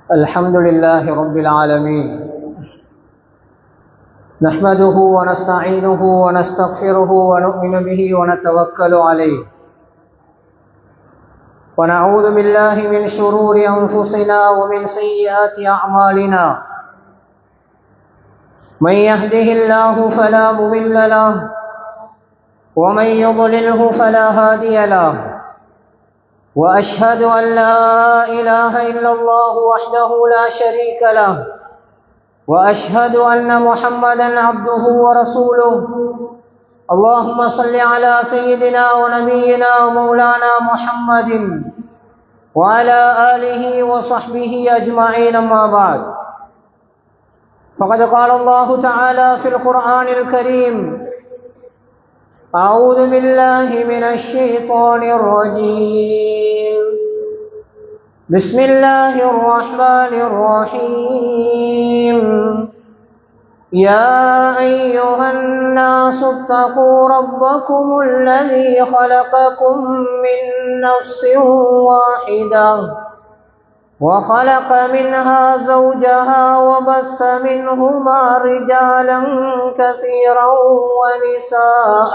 الحمد لله رب العالمين نحمده ونستعينه ونستغفره ونؤمن به ونتوكل عليه ونعوذ بالله من شرور أنفسنا ومن سيئات أعمالنا من يهده الله فلا مضل له ومن يضلله فلا هادي له وأشهد أن لا إله إلا الله وحده لا شريك له وأشهد أن محمدًا عبده ورسوله اللهم صل على سيدنا ونبينا ومولانا محمد وعلى آله وصحبه أجمعين أما بعد فقد قال الله تعالى في القرآن الكريم أعوذ بالله من الشيطان الرجيم بسم الله الرحمن الرحيم يا أيها الناس اتقوا ربكم الذي خلقكم من نفس واحدة وخلق منها زوجها وبث منهما رجالا كثيرا ونساء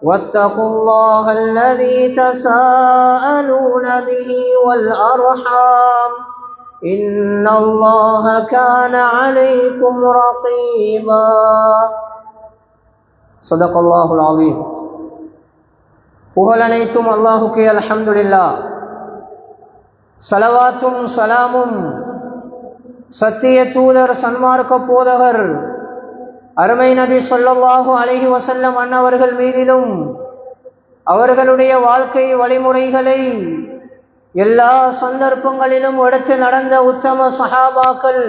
واتقوا الله الذي تساءلون به والأرحام إن الله كان عليكم رقيبا صدق الله العظيم புகழ் அனைத்தும் அல்லாஹுக்கே அல்ஹம்துலில்லாஹ் ஸலவாத்தும் ஸலாமும் சத்திய தூதர் சன்மார்க்க போதகர் அருமை நபி ஸல்லல்லாஹு அலைஹி வஸல்லம் அன்னவர்கள் மீதிலும் அவர்களுடைய வாழ்க்கை வழிமுறைகளை எல்லா சந்தர்ப்பங்களிலும் எடுத்து நடந்த உத்தம சஹாபாக்கள்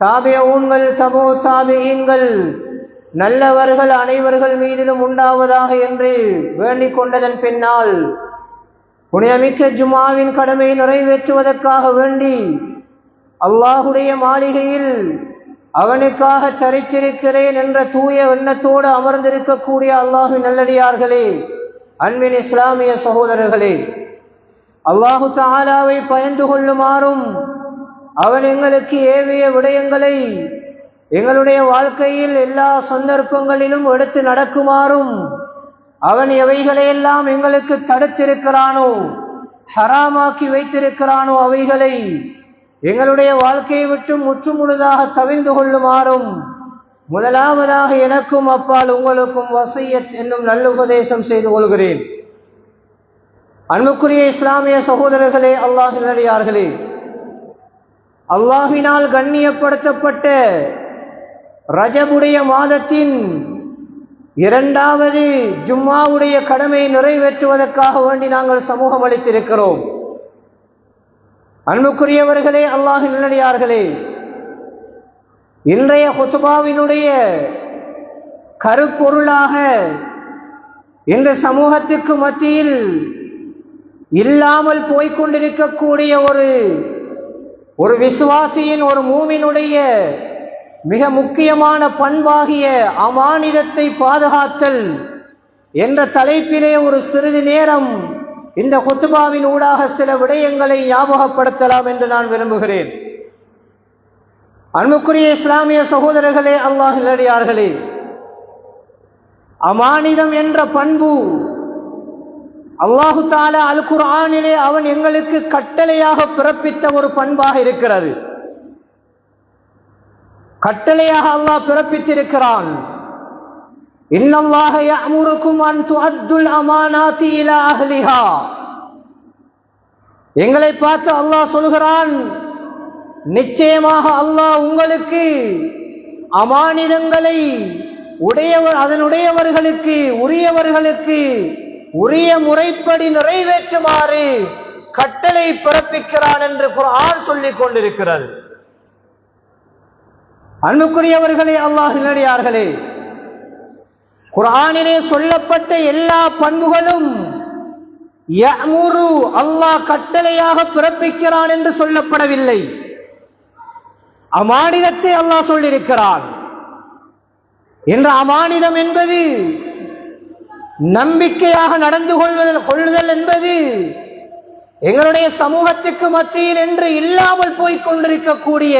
தாபிஊன்கள் தபூ தாபிஈன்கள் நல்லவர்கள் அனைவர்கள் மீதிலும் உண்டாவதாக என்று வேண்டிக் கொண்டதன் பின்னால் புனிதமிக்க ஜுமாவின் கடமையை நிறைவேற்றுவதற்காக வேண்டி அல்லாஹுடைய மாளிகையில் அவனுக்காக தரித்திருக்கிறேன் என்ற தூய எண்ணத்தோடு அமர்ந்திருக்கக்கூடிய அல்லாஹ்வின் நல்லடியார்களே, அன்பின் இஸ்லாமிய சகோதரர்களே, அல்லாஹு தஆலாவை பயந்து கொள்ளுமாறும் அவன் எங்களுக்கு ஏவிய விடயங்களை எங்களுடைய வாழ்க்கையில் எல்லா சந்தர்ப்பங்களிலும் எடுத்து நடக்குமாறும் அவன் எவைகளையெல்லாம் எங்களுக்கு தடுத்திருக்கிறானோ, ஹராமாக்கி வைத்திருக்கிறானோ அவைகளை எங்களுடைய வாழ்க்கையை விட்டு முற்றுமுழுதாக தவிர்ந்து கொள்ளுமாறும் முதலாவதாக எனக்கும் அப்பால் உங்களுக்கும் வஸியத் என்னும் நல்லுபதேசம் செய்து கொள்கிறேன். அன்புக்குரிய இஸ்லாமிய சகோதரர்களே, அல்லாஹ்வின் நல்லடியார்களே, அல்லாஹ்வினால் கண்ணியப்படுத்தப்பட்ட ரஜபுடைய மாதத்தின் இரண்டாவது ஜும்மாவுடைய கடமையை நிறைவேற்றுவதற்காக வேண்டி நாங்கள் சமூகம் அளித்திருக்கிறோம். அன்புக்குரியவர்களே, அல்லாஹ்வின் நல்லடியார்களே, இன்றைய குத்பாவினுடைய கருப்பொருளாக இந்த சமூகத்திற்கு மத்தியில் இல்லாமல் போய்கொண்டிருக்கக்கூடிய ஒரு விசுவாசியின், ஒரு மூமினுடைய மிக முக்கியமான பண்பாகிய அமானிதத்தை பாதுகாத்தல் என்ற தலைப்பிலே ஒரு சிறிது நேரம் இந்த குத்பாவின் ஊடாக சில விடயங்களை ஞாபகப்படுத்தலாம் என்று நான் விரும்புகிறேன். அன்புக்குரிய இஸ்லாமிய சகோதரர்களே, அல்லாஹ்வின் நல்லடியார்களே, அமானிதம் என்ற பண்பு அல்லாஹு தஆலா அல் குர்ஆனிலே அவன் எங்களுக்கு கட்டளையாக பிறப்பித்த ஒரு பண்பாக இருக்கிறது. கட்டளையாக அல்லாஹ் பிறப்பித்திருக்கிறான். இன்னல்லாஹ யஅமுருக்கும் அன் துஅத்துல் அமானாத்தி இலா அஹ்லிஹா. எங்களை பார்த்து அல்லாஹ் சொல்கிறான், நிச்சயமாக அல்லாஹ் உங்களுக்கு அமானிதங்களை அதனுடையவர்களுக்கு உரியவர்களுக்கு உரிய முறைப்படி நிறைவேற்றுமாறு கட்டளை பிறப்பிக்கிறான் என்று குர்ஆன் சொல்லிக் கொண்டிருக்கிறது. அன்புக்குரியவர்களே, அல்லாஹ் நல்லடியார்களே, குர்ஆனிலே சொல்லப்பட்ட எல்லா பண்புகளும் யஅமுரு அல்லாஹ் கட்டளையாக பிறப்பிக்கிறான் என்று சொல்லப்படவில்லை. அமானிதத்தை அல்லாஹ் சொல்லியிருக்கிறான். என்ற அமானிதம் என்பது நம்பிக்கையாக நடந்து கொள்ளுதல் என்பது எங்களுடைய சமூகத்துக்கு மத்தியில் என்று இல்லாமல் போய்க் கொண்டிருக்கக்கூடிய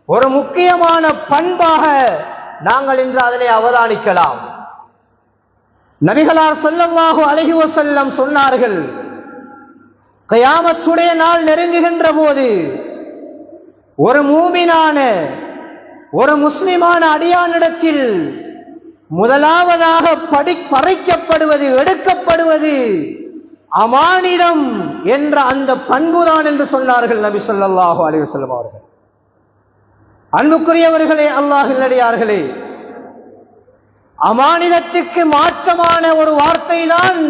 ஒரு முக்கியமான பண்பாக நாங்கள் இன்று அதிலே அவதானிக்கலாம். நபிகளார் ஸல்லல்லாஹு அலைஹி வஸல்லம் சொன்னார்கள், கியாமத்துடைய நாள் நெருங்குகின்ற போது ஒரு மூமினான ஒரு முஸ்லிமான அடியானிடத்தில் முதலாவதாக பறிக்கப்படுவது எடுக்கப்படுவது அமானிதம் என்ற அந்த பண்புதான் என்று சொன்னார்கள் நபி ஸல்லல்லாஹு அலைஹி வஸல்லம் அவர்கள். அன்புக்குரியவர்களே, அல்லாஹ் நல்லடியார்களே, அமானிதத்துக்கு மாற்றமான ஒரு வார்த்தை தான்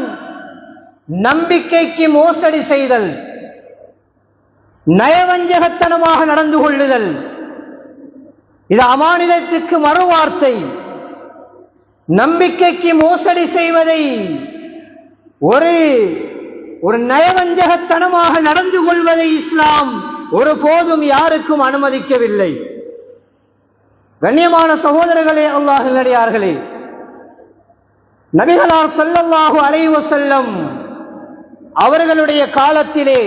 நம்பிக்கைக்கு மோசடி செய்தல், நயவஞ்சகத்தனமாக நடந்து கொள்ளுதல். இது அமானிதத்துக்கு மறு வார்த்தை. நம்பிக்கைக்கு மோசடி செய்வதை ஒரு நயவஞ்சகத்தனமாக நடந்து கொள்வதை இஸ்லாம் ஒருபோதும் யாருக்கும் அனுமதிக்கவில்லை. கண்ணியமான சகோதரர்களே, அல்லாஹ் நல்லடியார்களே, நபிகளார் ஸல்லல்லாஹு அலைஹி வஸல்லம் அவர்களுடைய காலத்திலே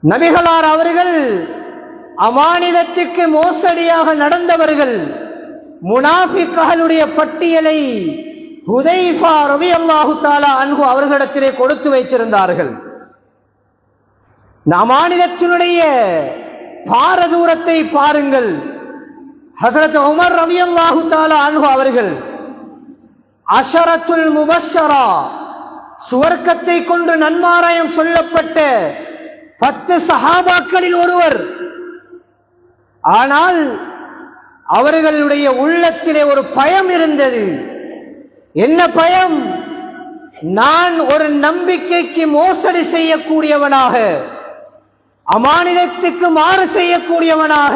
நபிகளார் அவர்கள் அமானிதத்துக்கு மோசடியாக நடந்தவர்கள் முனாஃபிக்குகளுடைய பட்டியலை ஹுதைஃபா ரலியல்லாஹு தஆலா அன்ஹு அவர்களிடத்திலே கொடுத்து வைத்திருந்தார்கள். அமானிதத்தினுடைய பாரதூரத்தை பாருங்கள். ஹஸரத் உமர் ரலியல்லாஹு தஆலா அன்ஹு அவர்கள் அஷரத்துல் முபஷ்ஷரா, சுவர்க்கத்தை கொண்டு நன்மாராயம் சொல்லப்பட்ட 10 சஹாபாக்களில் ஒருவர். ஆனால் அவர்களுடைய உள்ளத்திலே ஒரு பயம் இருந்தது. என்ன பயம்? நான் ஒரு நம்பிக்கைக்கு மோசடி செய்யக்கூடியவனாக, அமானிதத்துக்கு மாறு செய்யக்கூடியவனாக,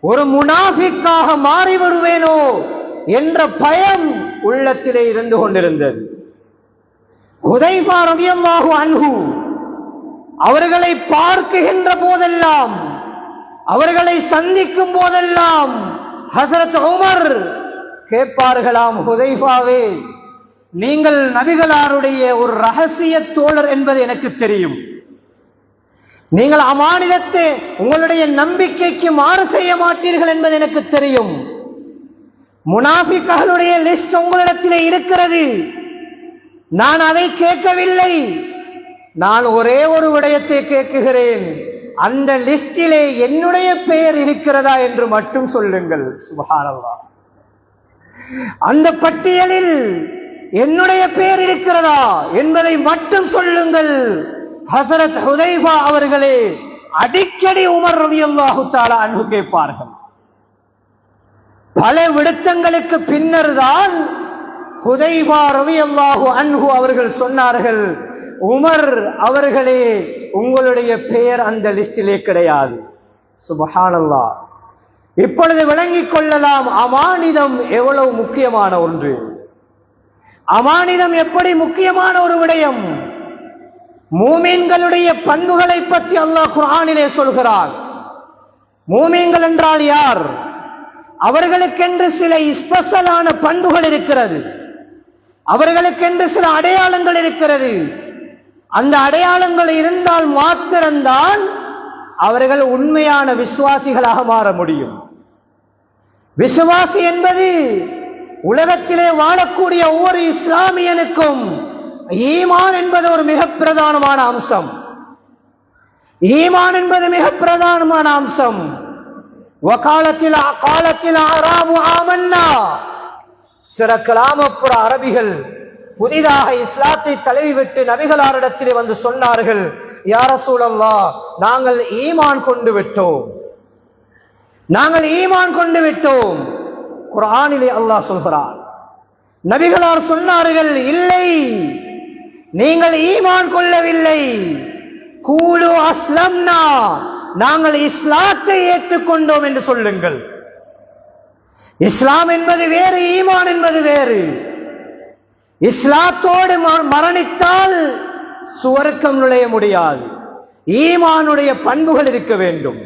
ஒரு முனாஃபிக்காக மாறிவிடுவேனோ என்ற பயம் உள்ளத்திலே இருந்து கொண்டிருந்தது. ஹுதைஃபா ரலியல்லாஹு அன்ஹு அவர்களை பார்க்கின்ற போதெல்லாம், அவர்களை சந்திக்கும் போதெல்லாம் ஹஸரத் உமர் கேட்பார்களாம், ஹுதைஃபாவே, நீங்கள் நபிகளாருடைய ஒரு ரகசிய தோழர் என்பது எனக்கு தெரியும். நீங்கள் அமானிதத்தை உங்களுடைய நம்பிக்கைக்கு மாறு செய்ய மாட்டீர்கள் என்பது எனக்கு தெரியும். முனாஃபிக்குகளுடைய லிஸ்ட் உங்களிடத்திலே இருக்கிறது. நான் அதை கேட்கவில்லை. நான் ஒரே ஒரு விடயத்தை கேட்குகிறேன், அந்த லிஸ்டிலே என்னுடைய பெயர் இருக்கிறதா என்று மட்டும் சொல்லுங்கள். சுப்ஹானல்லாஹ். அந்த பட்டியலில் என்னுடைய பெயர் இருக்கிறதா என்பதை மட்டும் சொல்லுங்கள். ஹஸரத் ஹுதைஃபா அவர்களே அடிக்கடி உமர் ரலியல்லாஹு தஆலா அன்ஹு கேட்பார்கள். பல விடுத்தங்களுக்கு பின்னர் தான் ஹுதைஃபா ரலியல்லாஹு அன்ஹு அவர்கள் சொன்னார்கள், உமர் அவர்களே, உங்களுடைய பெயர் அந்த லிஸ்டிலே கிடையாது. சுப்ஹானல்லாஹ். இப்பொழுது விளங்கிக் கொள்ளலாம் அமானிதம் எவ்வளவு முக்கியமான ஒன்று. அமானிதம் எப்படி முக்கியமான ஒரு விடயம். மூமின்களுடைய பண்புகளை பற்றி அல்லாஹ் குர்ஆனிலே சொல்கிறார். மூமின்கள் என்றால் யார்? அவர்களுக்கென்று சில ஸ்பெஷலான பண்புகள் இருக்கிறது. அவர்களுக்கென்று சில அடையாளங்கள் இருக்கிறது. அந்த அடையாளங்கள் இருந்தால் மாத்திரம்தான் அவர்கள் உண்மையான விசுவாசிகளாக மாற முடியும். விசுவாசி என்பது உலகத்திலே வாழக்கூடிய ஒவ்வொரு இஸ்லாமியனுக்கும் ஈமான் என்பது ஒரு மிக பிரதானமான அம்சம். ஈமான் என்பது மிக பிரதானமான அம்சம். காலத்தில் ஆராபு ஆமன்னா, சில கிராமப்புற அரபிகள் புதிதாக இஸ்லாத்தை தழுவிவிட்டு நபிகளாரிடத்திலே வந்து சொன்னார்கள், யா ரசூலல்லாஹ், நாங்கள் ஈமான் கொண்டு விட்டோம், நாங்கள் ஈமான் கொண்டு விட்டோம். குர்ஆனிலே அல்லாஹ் சொல்கிறார், நபிகளார் சொன்னார்கள், இல்லை, நீங்கள் ஈமான் கொள்ளவில்லை. கூலு அஸ்லம்னா, நாங்கள் இஸ்லாத்தை ஏற்றுக்கொண்டோம் என்று சொல்லுங்கள். இஸ்லாம் என்பது வேறு, ஈமான் என்பது வேறு. இஸ்லாத்தோடு மரணித்தால் சுவர்க்கம் நுழைய முடியாது. ஈமானுடைய பண்புகள் இருக்க வேண்டும்,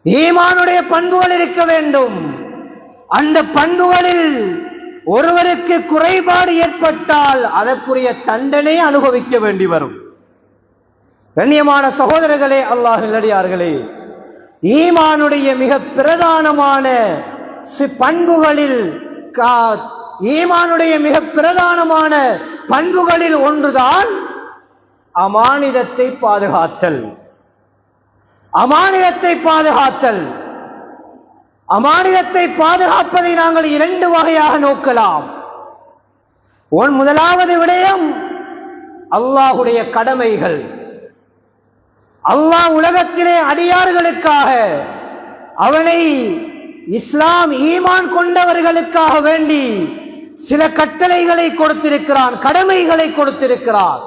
ஈமானுடைய பண்புகள் இருக்க வேண்டும். அந்த பண்புகளில் ஒருவருக்கு குறைபாடு ஏற்பட்டால் அதற்குரிய தண்டனை அனுபவிக்க வேண்டி வரும். கண்ணியமான சகோதரர்களே, அல்லாஹ் நல்லடியார்களே, ஈமானுடைய மிக பிரதானமான பண்புகளில் ஈமானுடைய மிக பிரதானமான பண்புகளில் ஒன்றுதான் அமானிதத்தை பாதுகாத்தல். அமானிதத்தை பாதுகாத்தல். அமானிதத்தை பாதுகாப்பதை நாங்கள் இரண்டு வகையாக நோக்கலாம். முதலாவது விடயம் அல்லாஹுடைய கடமைகள். அல்லாஹ் உலகத்திலே அடியார்களுக்காக, அவனை இஸ்லாம் ஈமான் கொண்டவர்களுக்காக வேண்டி சில கட்டளைகளை கொடுத்திருக்கிறான், கடமைகளை கொடுத்திருக்கிறான்.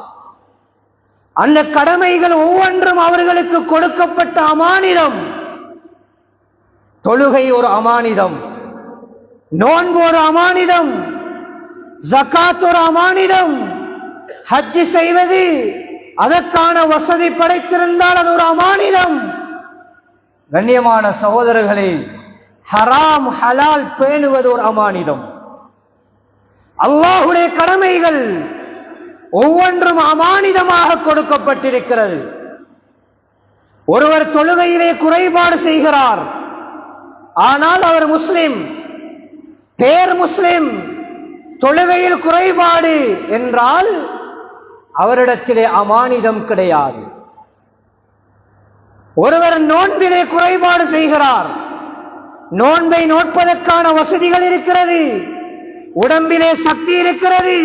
அந்த கடமைகள் ஒவ்வொன்றும் அவர்களுக்கு கொடுக்கப்பட்ட அமானிதம். தொழுகை ஒரு அமானிதம், நோன்பு ஒரு அமானிதம், ஜகாத் ஒரு அமானிதம், ஹஜ் செய்வது அதற்கான வசதி படைத்திருந்தால் அது ஒரு அமானிதம். கண்ணியமான சகோதரர்களே, ஹராம் ஹலால் பேணுவது ஒரு அமானிதம். அல்லாஹுடைய கடமைகள் ஒவ்வொன்றும் அமானிதமாக கொடுக்கப்பட்டிருக்கிறது. ஒருவர் தொழுகையிலே குறைபாடு செய்கிறார், ஆனால் அவர் முஸ்லிம், பேர் முஸ்லிம், தொழுகையில் குறைபாடு என்றால் அவரிடத்திலே அமானிதம் கிடையாது. ஒருவர் நோன்பிலே குறைபாடு செய்கிறார், நோன்பை நோட்பதற்கான வசதிகள் இருக்கிறது, உடம்பிலே சக்தி இருக்கிறது,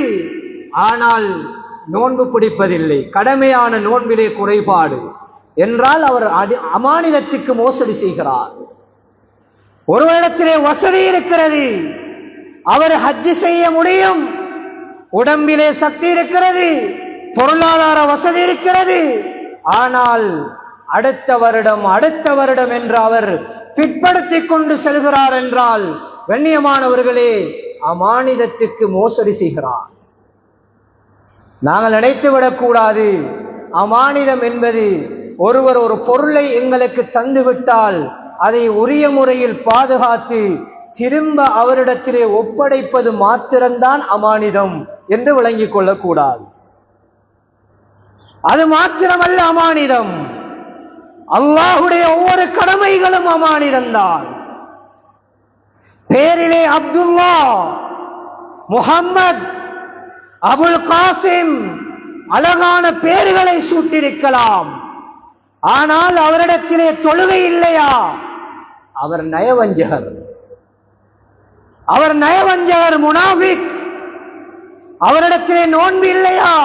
ஆனால் நோன்பு பிடிப்பதில்லை, கடமையான நோன்பிலே குறைபாடு என்றால் அவர் அமானிதத்துக்கு மோசடி செய்கிறார். ஒருவரிடத்திலே வசதி இருக்கிறது, அவர் ஹஜ் செய்ய முடியும், உடம்பிலே சக்தி இருக்கிறது, பொருளாதார வசதி இருக்கிறது, ஆனால் அடுத்த வருடம் என்று அவர் பிற்படுத்திக் கொண்டு செல்கிறார் என்றால், கண்ணியமானவர்களே, அமானிதத்துக்கு மோசடி செய்கிறார். நாங்கள் நினைத்துவிடக் கூடாது, அமானிதம் என்பது ஒருவர் ஒரு பொருளை எங்களுக்கு தந்துவிட்டால் அதை உரிய முறையில் பாதுகாத்து திரும்ப அவரிடத்திலே ஒப்படைப்பது மாத்திரம்தான் அமானிதம் என்று விளங்கிக் கொள்ளக்கூடாது. அது மாத்திரமல்ல அமானிதம், அல்லாஹுடைய ஒவ்வொரு கடமைகளும் அமானிதம்தான். பேரிலே அப்துல்லா, முஹம்மத், அபுல் காசிம் அழகான பேர்களை சூட்டியிருக்கலாம், ஆனால் அவரிடத்திலே தொழுகை இல்லையா? அவர் நயவஞ்சகர், அவர் நயவஞ்சகர், முனாஃபிக். அவரிடத்திலே நோன்பு இல்லையா?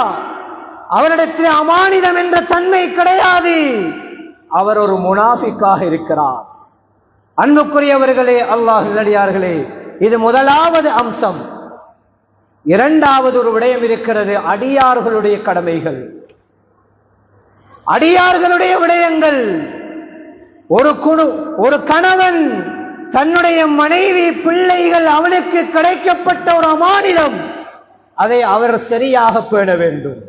அவரிடத்திலே அமானிதம் என்ற தன்மை கிடையாது, அவர் ஒரு முனாஃபிக்காக இருக்கிறார். அன்புக்குரியவர்களே, அல்லாஹ் நல்லடியார்களே, இது முதலாவது அம்சம். இரண்டாவது ஒரு விடயம் இருக்கிறது, அடியார்களுடைய கடமைகள், அடியார்களுடைய விடயங்கள். ஒரு கணவன் தன்னுடைய மனைவி, பிள்ளைகள், அவனுக்கு கிடைக்கப்பட்ட ஒரு அமானிதம், அதை அவர் சரியாக பேண வேண்டும்.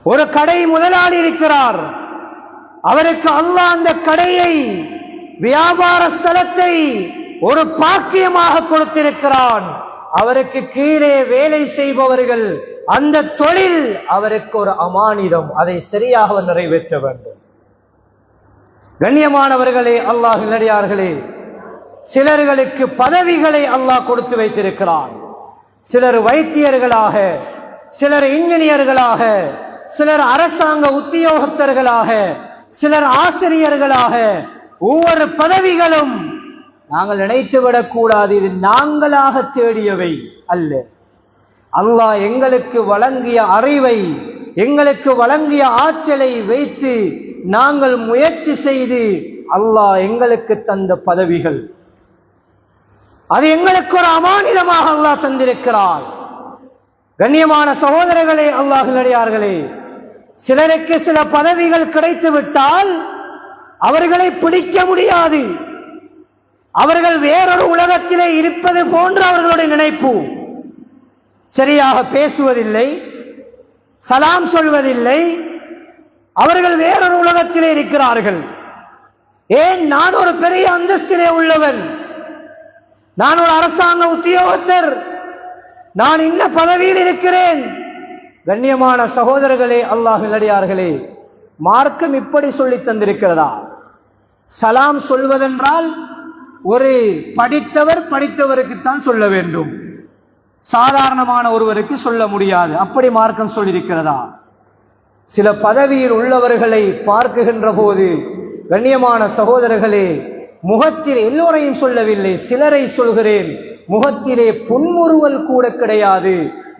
ஒரு கடை முதலாளி இருக்கிறார், அவருக்கு அல்லாஹ் அந்த கடையை, வியாபார ஸ்தலத்தை ஒரு பாக்கியமாக கொடுத்திருக்கிறான். அவருக்கு கீழே வேலை செய்பவர்கள், அந்த தொழில் அவருக்கு ஒரு அமானிதம், அதை சரியாக நிறைவேற்ற வேண்டும். கண்ணியமானவர்களே, அல்லாஹ் நல்லடியார்களே, சிலர்களுக்கு பதவிகளை அல்லாஹ் கொடுத்து வைத்திருக்கிறான். சிலர் வைத்தியர்களாக, சிலர் இன்ஜினியர்களாக, சிலர் அரசாங்க உத்தியோகத்தர்களாக, சிலர் ஆசிரியர்களாக. ஒவ்வொரு பதவிகளும் நாங்கள் நினைத்துவிடக் கூடாது, இது நாங்களாக தேடியவை அல்ல. அல்லாஹ் எங்களுக்கு வழங்கிய அறிவை, எங்களுக்கு வழங்கிய ஆற்றலை வைத்து நாங்கள் முயற்சி செய்து அல்லாஹ் எங்களுக்கு தந்த பதவிகள், அது எங்களுக்கு ஒரு அமானிதமாக அல்லாஹ் தந்திருக்கிறார். கண்ணியமான சகோதரர்களே, அல்லாஹ்வினடியார்களே, சிலருக்கு சில பதவிகள் கிடைத்து விட்டால் அவர்களை பிடிக்க முடியாது. அவர்கள் வேறொரு உலகத்திலே இருப்பது போன்று அவர்களுடைய நினைப்பு. சரியாக பேசுவதில்லை, சலாம் சொல்வதில்லை, அவர்கள் வேறொரு உலகத்திலே இருக்கிறார்கள். ஏன்? நான் ஒரு பெரிய அந்தஸ்திலே உள்ளவன், நான் ஒரு அரசாங்க உத்தியோகத்தர், நான் இன்ன பதவியில் இருக்கிறேன். கண்ணியமான சகோதரர்களே, அல்லாஹ்வின் அடியார்களே, மார்க்கம் இப்படி சொல்லி தந்திருக்கிறதா? சலாம் சொல்வதென்றால் ஒரு படித்தவருக்குத்தான் சொல்ல வேண்டும், சாதாரணமான ஒருவருக்கு சொல்ல முடியாது. அப்படி மார்க்கம் சொல்லியிருக்கிறதா? சில பதவியில் உள்ளவர்களை பார்க்குகின்ற போது கண்ணியமான சகோதரர்களே, முகத்தில், எல்லோரையும் சொல்லவில்லை, சிலரை சொல்கிறேன், முகத்திலே புன்முறுவல் கூட கிடையாது.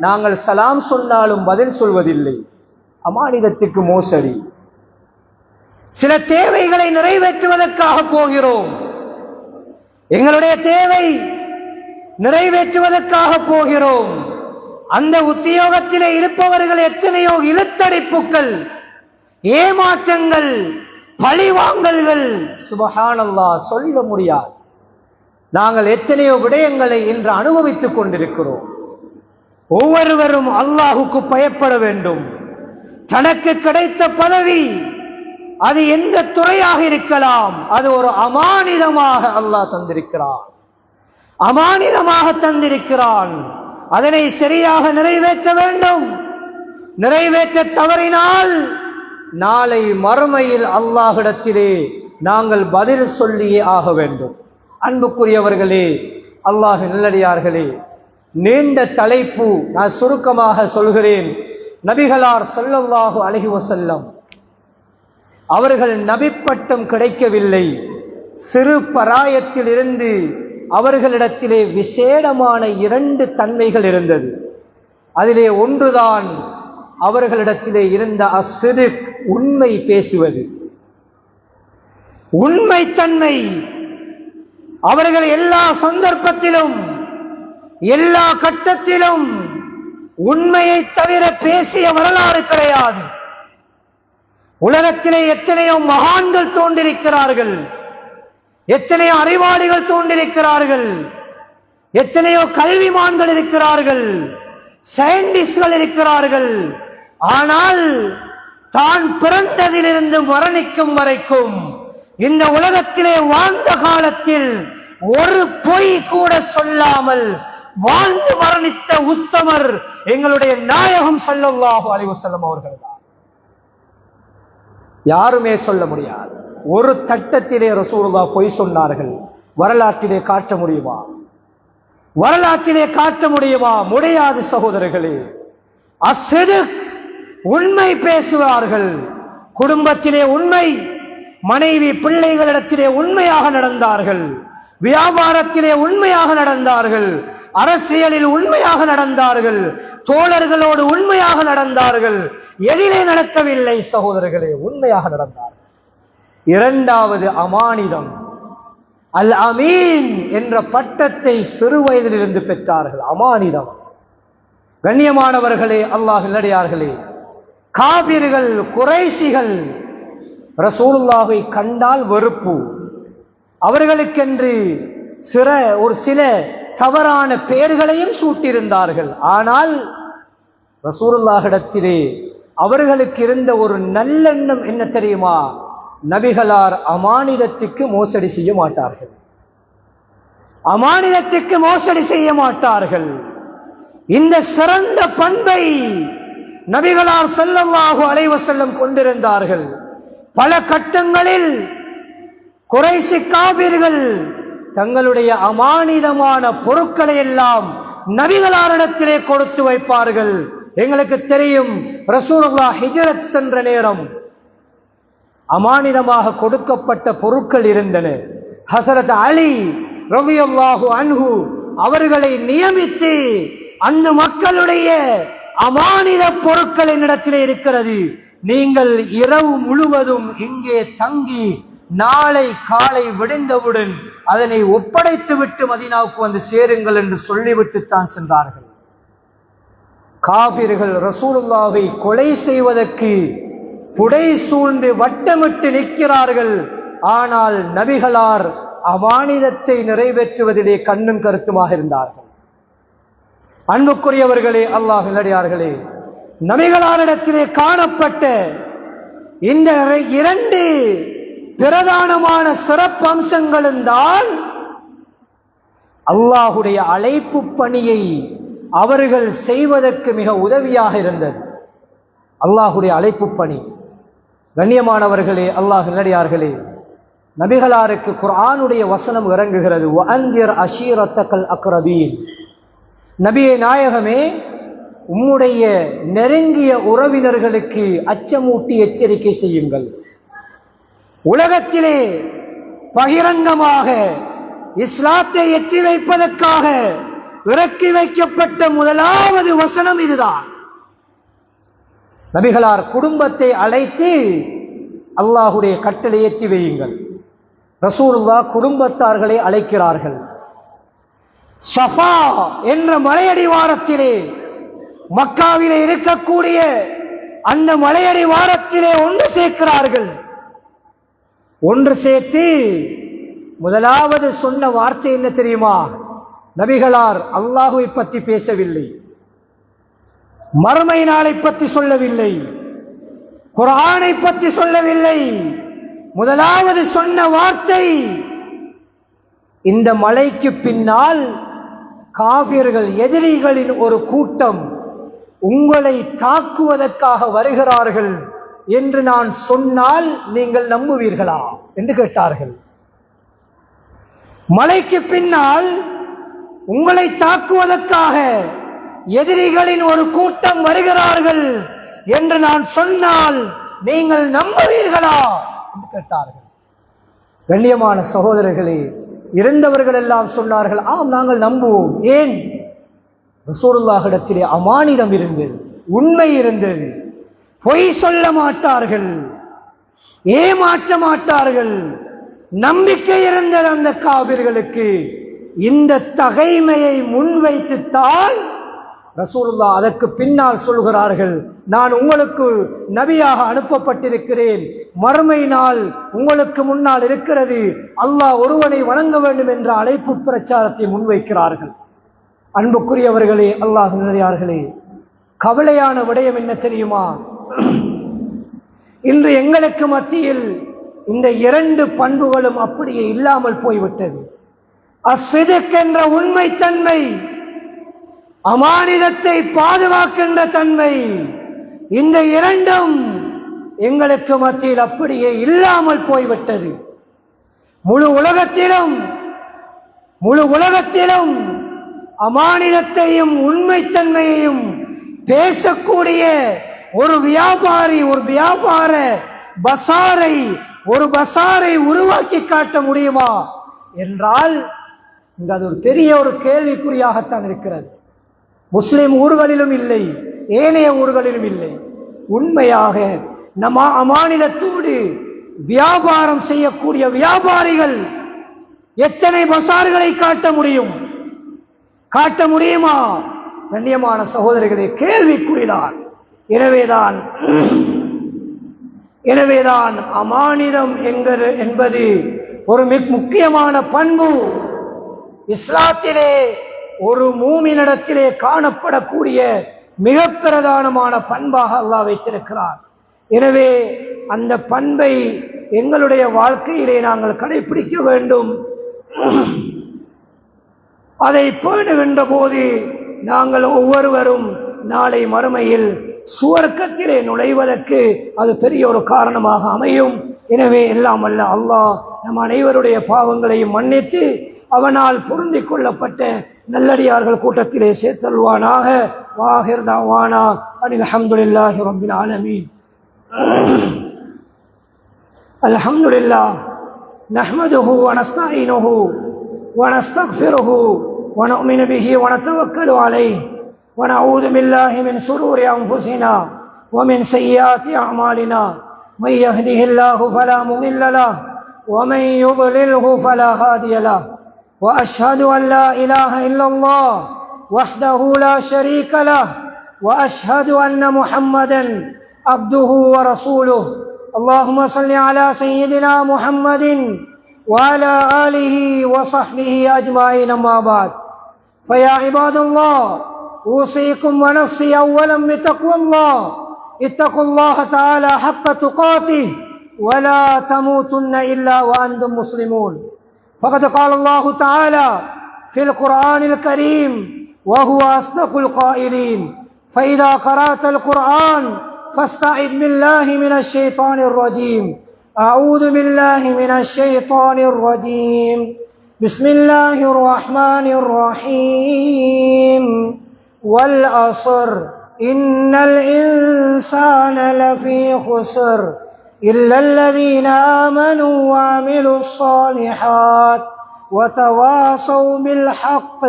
நாங்கள் சலாம் சொன்னாலும் பதில் சொல்வதில்லை. அமானிதத்துக்கு மோசடி. சில தேவைகளை நிறைவேற்றுவதற்காக போகிறோம், எங்களுடைய தேவை நிறைவேற்றுவதற்காக போகிறோம். அந்த உத்தியோகத்திலே இருப்பவர்கள் எத்தனையோ இழுத்தடிப்புகள், ஏமாற்றங்கள், பழிவாங்கல்கள், சுபஹானல்லாஹ், சொல்ல முடியாது. நாங்கள் எத்தனையோ விடயங்களை இன்று அனுபவித்துக் கொண்டிருக்கிறோம். ஒவ்வொருவரும் அல்லாஹுக்கு பயப்பட வேண்டும். தனக்கு கிடைத்த பதவி, அது எந்த துறையாக இருக்கலாம், அது ஒரு அமானிதமாக அல்லாஹ் தந்திருக்கிறான், அமானிதமாக தந்திருக்கிறான். அதனை சரியாக நிறைவேற்ற வேண்டும். நிறைவேற்ற தவறினால் நாளை மறுமையில் அல்லாஹ்விடத்திலே நாங்கள் பதில் சொல்லியே ஆக வேண்டும். அன்புக்குரியவர்களே, அல்லாஹ்வின் நல்லடியார்களே, நீண்ட தலைப்பு, நான் சுருக்கமாக சொல்கிறேன். நபிகளார் ஸல்லல்லாஹு அலைஹி வஸல்லம் அவர்கள் நபிப்பட்டம் கிடைக்கவில்லை. சிறு பராயத்தில் இருந்து அவர்களிடத்திலே விசேடமான 2 தன்மைகள் இருந்தது. அதிலே ஒன்றுதான் அவர்களிடத்திலே இருந்த அஸ்ஸித்க், உண்மை பேசுவது, உண்மைத்தன்மை. அவர்கள் எல்லா சந்தர்ப்பத்திலும், எல்லா கட்டத்திலும் உண்மையை தவிர பேசிய வரலாறு கிடையாது. உலகத்திலே எத்தனையோ மகான்கள் தோன்றிருக்கிறார்கள், எத்தனையோ அறிவாளிகள் தோன்றிருக்கிறார்கள், எத்தனையோ கல்விமான்கள் இருக்கிறார்கள், சயின்டிஸ்ட்கள் இருக்கிறார்கள். ஆனால் தான் பிறந்ததிலிருந்து மரணிக்கும் வரைக்கும் இந்த உலகத்திலே வாழ்ந்த காலத்தில் ஒரு பொய் கூட சொல்லாமல் வாழ்ந்து மரணித்த உத்தமர் எங்களுடைய நாயகம் ஸல்லல்லாஹு அலைஹி வஸல்லம் அவர்கள் தான். யாருமே சொல்ல முடியாது. ஒரு தட்டத்திலே ரசூலுல்லாஹ் பொய் சொன்னார்கள். வரலாற்றிலே காட்ட முடியுமா? வரலாற்றிலே காட்ட முடியுமா? முடியாது சகோதரர்களே. அஸ்ஸித்க், உண்மை பேசுவார்கள். குடும்பத்திலே உண்மை, மனைவி பிள்ளைகளிடத்திலே உண்மையாக நடந்தார்கள், வியாபாரத்திலே உண்மையாக நடந்தார்கள், அரசியலில் உண்மையாக நடந்தார்கள், தோழர்களோடு உண்மையாக நடந்தார்கள். எதிலே நடக்கவில்லை சகோதரர்களே, உண்மையாக நடந்தார்கள். இரண்டாவது அமானிதம். அல் அமீன் என்ற பட்டத்தை சிறு வயதிலிருந்து பெற்றார்கள். அமானிதம். கண்ணியமானவர்களே, அல்லாஹ்வின் நல்லடியார்களே, காபிர்கள், குறைஷிகள் ரசூலுல்லாஹை கண்டால் வெறுப்பு. அவர்களுக்கென்று ஒரு சில தவறான பெயர்களையும் சூட்டியிருந்தார்கள். ஆனால் ரசூலுல்லாஹிடத்திலே அவர்களுக்கு இருந்த ஒரு நல்லெண்ணம் என்ன தெரியுமா? நபிகளார் அமானிதத்துக்கு மோசடி செய்ய மாட்டார்கள், அமானிதத்துக்கு மோசடி செய்ய மாட்டார்கள். இந்த சிறந்த பண்பை நபிகளார் ஸல்லல்லாஹு அலைஹி வஸல்லம் கொண்டிருந்தார்கள். பல கட்டங்களில் குறைஷி காபிர்கள் தங்களுடைய அமானிதமான பொருட்களை எல்லாம் நபிகளாரிடத்திலே கொடுத்து வைப்பார்கள். எங்களுக்கு தெரியும், ரசூலுல்லாஹ் ஹிஜ்ரத் சென்ற நேரம் அமானிதமாக கொடுக்கப்பட்ட பொருட்கள் இருந்தன. ஹஸரத் அலி ரலியல்லாஹு அன்ஹு அவர்களை நியமித்து அந்த மக்களுடைய அமானித பொருட்கள் என்னிடத்திலே இருக்கிறது. நீங்கள் இரவு முழுவதும் இங்கே தங்கி நாளை காலை விடிந்தவுடன் அதனை ஒப்படைத்து விட்டு மதீனாவுக்கு வந்து சேருங்கள் என்று சொல்லிவிட்டு தான் சென்றார்கள். காபிர்கள் ரசூலுல்லாஹை கொலை செய்வதற்கு புடை சூழ்ந்து வட்டமிட்டு நிற்கிறார்கள். ஆனால் நபிகளார் அமானிதத்தை நிறைவேற்றுவதிலே கண்ணும் கருத்துமாக இருந்தார்கள். அன்புக்குரியவர்களே, அல்லாஹ் நல்லடியார்களே, நபிகளாரிடத்திலே காணப்பட்ட இந்த 2 பிரதானமான சிறப்பு அம்சங்களும் தான் அல்லாஹுடைய அழைப்பு பணியை அவர்கள் செய்வதற்கு மிக உதவியாக இருந்தது. அல்லாஹுடைய அழைப்பு பணி. கண்ணியமானவர்களே, அல்லாஹ் நல்லடியார்களே, நபிகளாருக்கு குர்ஆனுடைய வசனம் இறங்குகிறது. வஅன்திர் அஷீரத்தகல் அக்ரபீன். நபியே நாயகமே, உம்முடைய நெருங்கிய உறவினர்களுக்கு அச்சமூட்டி எச்சரிக்கை செய்யுங்கள். உலகத்திலே பகிரங்கமாக இஸ்லாத்தை எட்டி வைப்பதற்காக இறக்கி வைக்கப்பட்ட முதலாவது வசனம் இதுதான். நபிகளார் குடும்பத்தை அழைத்து அல்லாஹுடைய கட்டளை ஏற்றி வையுங்கள். ரசூலுல்லாஹ் குடும்பத்தார்களை அழைக்கிறார்கள். ஸஃபா என்ற மலையடிவாரத்திலே, மக்காவிலே இருக்கக்கூடிய அந்த மலையடிவாரத்திலே ஒன்று சேர்க்கிறார்கள். ஒன்று சேர்த்து முதலாவது சொன்ன வார்த்தை என்ன தெரியுமா? நபிகளார் அல்லாஹுவை பற்றி பேசவில்லை, மறுமை நாளை பற்றி சொல்லவில்லை, குர்ஆனை பற்றி சொல்லவில்லை. முதலாவது சொன்ன வார்த்தை, இந்த மலைக்கு பின்னால் காபிர்கள், எதிரிகளின் ஒரு கூட்டம் உங்களை தாக்குவதற்காக வருகிறார்கள் என்று நான் சொன்னால் நீங்கள் நம்புவீர்களா என்று கேட்டார்கள். மலைக்கு பின்னால் உங்களை தாக்குவதற்காக எதிரிகளின் ஒரு கூட்டம் வருகிறார்கள் என்று நான் சொன்னால் நீங்கள் நம்புவீர்களா என்று கேட்டார்கள். கண்ணியமான சகோதரர்களே, இருந்தவர்கள் எல்லாம் சொன்னார்கள், ஆம் நாங்கள் நம்புவோம். ஏன்? ரசூலுல்லாஹிடத்திலே அமானிதம் இருந்தது, உண்மை இருந்தது. பொய் சொல்ல மாட்டார்கள், ஏமாற்ற மாட்டார்கள். நம்பிக்கை இருந்தது அந்த காபிர்களுக்கு. இந்த தகைமையை முன்வைத்துத்தான் ரசூலுல்லாஹ் அதற்கு பின்னால் சொல்கிறார்கள், நான் உங்களுக்கு நபியாக அனுப்பப்பட்டிருக்கிறேன், மறுமை நாள் உங்களுக்கு முன்னால் இருக்கிறது, அல்லாஹ் ஒருவனை வணங்க வேண்டும் என்ற அழைப்பு பிரச்சாரத்தை முன்வைக்கிறார்கள். அன்புக்குரியவர்களே, அல்லாஹ் நல்லடியார்களே, கவலையான விடயம் என்ன தெரியுமா? இன்று எங்களுக்கு மத்தியில் இந்த 2 பண்புகளும் அப்படியே இல்லாமல் போய்விட்டது. அஸ்ஸித்க் என்ற உண்மைத்தன்மை, அமானிதத்தை பாதுகாக்கின்ற தன்மை, இந்த 2ம் எங்களுக்கு மத்தியில் அப்படியே இல்லாமல் போய்விட்டது. முழு உலகத்திலும் அமானிதத்தையும் உண்மைத்தன்மையையும் பேசக்கூடிய ஒரு வியாபாரி, ஒரு வியாபார பசாரை உருவாக்கி காட்ட முடியுமா என்றால் இங்கு அது ஒரு பெரிய ஒரு கேள்விக்குறியாகத்தான் இருக்கிறது. முஸ்லிம் ஊர்களிலும் இல்லை, ஏனைய ஊர்களிலும் இல்லை. உண்மையாக நம்ம அமானிதத்தோடு வியாபாரம் செய்யக்கூடிய வியாபாரிகள் எத்தனை பசார்களை காட்ட முடியுமா? கண்ணியமான சகோதரிகளே, கேள்விக்குறிதான். எனவேதான் அமானிதம் என்பது ஒரு முக்கியமான பண்பு. இஸ்லாத்திலே ஒரு மூமினிடத்திலே காணப்படக்கூடிய மிக பிரதானமான பண்பாக அல்லாஹ் வைத்திருக்கிறார். எனவே அந்த பண்பை எங்களுடைய வாழ்க்கையிலே நாங்கள் கடைபிடிக்க வேண்டும். அதை பேணுகின்ற போது நாங்கள் ஒவ்வொருவரும் நாளை மறுமையில் சுவர்க்கத்திலே நுழைவதற்கு அது பெரிய ஒரு காரணமாக அமையும். எனவே எல்லாம் வல்ல அல்லாஹ் நம் அனைவருடைய பாவங்களையும் மன்னித்து அவனால் பொருந்திக் கொள்ளப்பட்ட நல்லடியார்கள் கூட்டத்திலே சேர்த்தல்வானாக. வாஹிர் தஅவானா அனில் ஹம்துலில்லாஹி ரப்பில் ஆலமீன். அல்ஹம்துலில்லாஹ் நஹ்மதுஹு வ நஸ்தஈனுஹு வ நஸ்தக்ஃபிருஹு வ நு'மினு பிஹி வ நதவக்கலு அலைஹி ونعوذ بالله من شرور أنفسنا ومن سيئات أعمالنا من يهده الله فلا مضل له ومن يضلله فلا هادي له وأشهد أن لا إله إلا الله وحده لا شريك له وأشهد أن محمدا عبده ورسوله اللهم صل على سيدنا محمد وعلى آله وصحبه أجمعين أما بعد فيا عباد الله أوصيكم ونفسي أولا بتقوى الله اتقوا الله تعالى حق تقاته ولا تموتن إلا وأنتم مسلمون فقد قال الله تعالى في القرآن الكريم وهو أصدق القائلين فإذا قرأت القرآن فاستعذ بالله من الشيطان الرجيم أعوذ بالله من الشيطان الرجيم بسم الله الرحمن الرحيم والعصر إن الإنسان لفي خسر إلا الذين آمنوا وعملوا الصالحات وتواصوا بالحق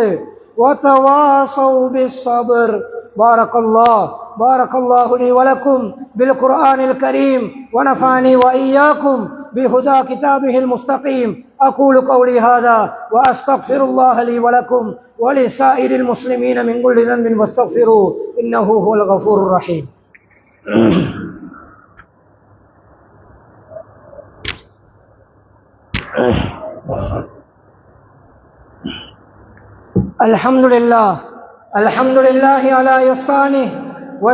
وتواصوا بالصبر بارك الله لي ولكم بالقرآن الكريم ونفعني وإياكم بهدى كتابه المستقيم أقول قولي هذا وأستغفر الله لي ولكم ولسائر المسلمين من كل ذنب واستغفروه إنه هو الغفور الرحيم. الحمد لله على إحسانه